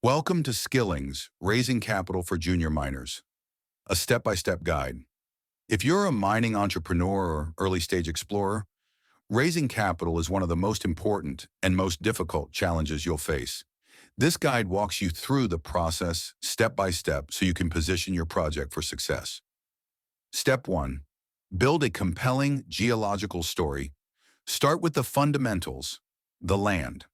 Welcome to Skilling's Raising Capital for Junior Miners, a step-by-step guide. If you're a mining entrepreneur or early-stage explorer, raising capital is one of the most important and most difficult challenges you'll face. This guide walks you through the process step by step so you can position your project for success. Step 1. Build a compelling geological story. Start with the fundamentals, the land.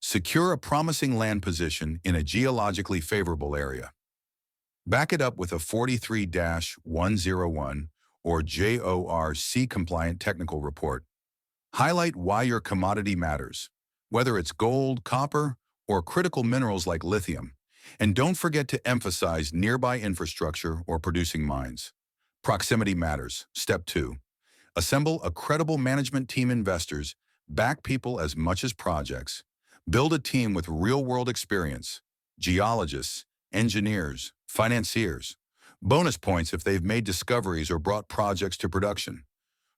Secure a promising land position in a geologically favorable area. Back it up with a 43-101 or JORC compliant technical report. Highlight why your commodity matters, whether it's gold, copper, or critical minerals like lithium. And don't forget to emphasize nearby infrastructure or producing mines. Proximity matters. Step 2. Assemble a credible management team. Investors back people as much as projects. Build a team with real-world experience, geologists, engineers, financiers. Bonus points if they've made discoveries or brought projects to production.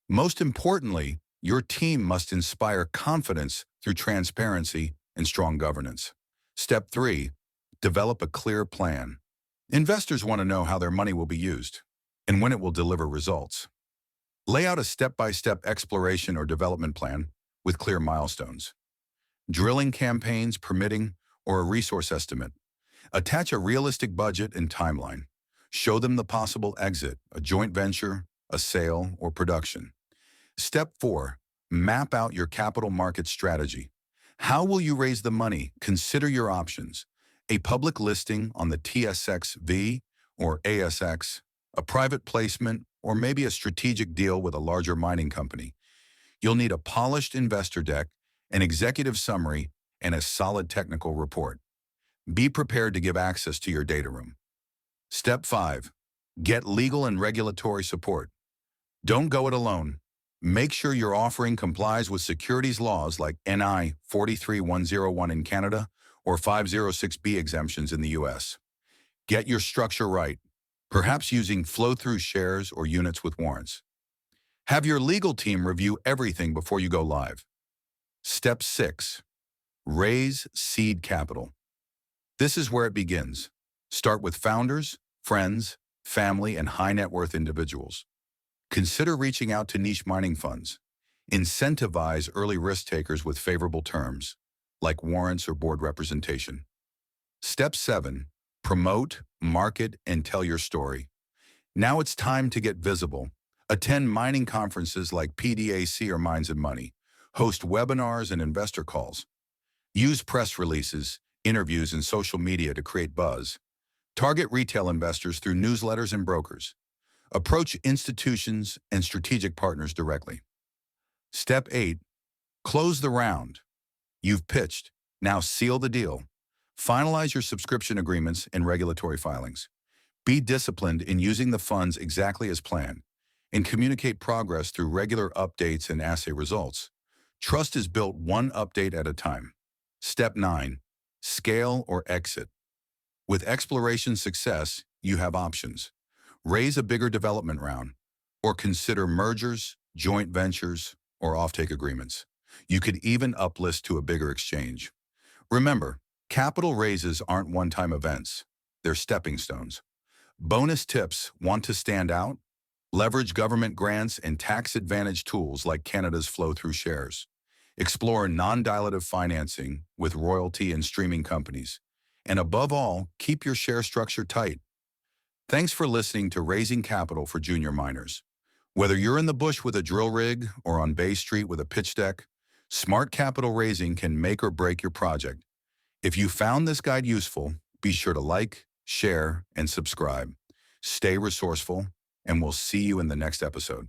Most importantly, your team must inspire confidence through transparency and strong governance. Step 3. Develop a clear plan. Investors want to know how their money will be used and when it will deliver results. Lay out a step-by-step exploration or development plan with clear milestones. Drilling campaigns, permitting, or a resource estimate. Attach a realistic budget and timeline. Show them the possible exit, a joint venture, a sale, or production. Step 4. Map out your capital market strategy. How will you raise the money? Consider your options. A public listing on the TSXV or ASX, a private placement, or maybe a strategic deal with a larger mining company. You'll need a polished investor deck, an executive summary, and a solid technical report. Be prepared to give access to your data room. Step 5. Get legal and regulatory support. Don't go it alone. Make sure your offering complies with securities laws like NI 43101 in Canada or 506B exemptions in the US. Get your structure right, perhaps using flow-through shares or units with warrants. Have your legal team review everything before you go live. Step 6. Raise seed capital. This is where it begins. Start with founders, friends, family, and high net worth individuals. Consider reaching out to niche mining funds. Incentivize early risk takers with favorable terms, like warrants or board representation. Step 7. Promote, market, and tell your story. Now it's time to get visible. Attend mining conferences like PDAC or Mines and Money. Host webinars and investor calls. Use press releases, interviews, and social media to create buzz. Target retail investors through newsletters and brokers. Approach institutions and strategic partners directly. Step 8. Close the round. You've pitched. Now seal the deal. Finalize your subscription agreements and regulatory filings. Be disciplined in using the funds exactly as planned, and communicate progress through regular updates and assay results. Trust is built one update at a time. Step 9. Scale or exit. With exploration success, you have options. Raise a bigger development round, or consider mergers, joint ventures, or offtake agreements. You could even uplist to a bigger exchange. Remember, capital raises aren't one-time events. They're stepping stones. Bonus tips: want to stand out? Leverage government grants and tax-advantaged tools like Canada's flow-through shares. Explore non-dilutive financing with royalty and streaming companies. And above all, keep your share structure tight. Thanks for listening to Raising Capital for Junior Miners. Whether you're in the bush with a drill rig or on Bay Street with a pitch deck, smart capital raising can make or break your project. If you found this guide useful, be sure to like, share, and subscribe. Stay resourceful, and we'll see you in the next episode.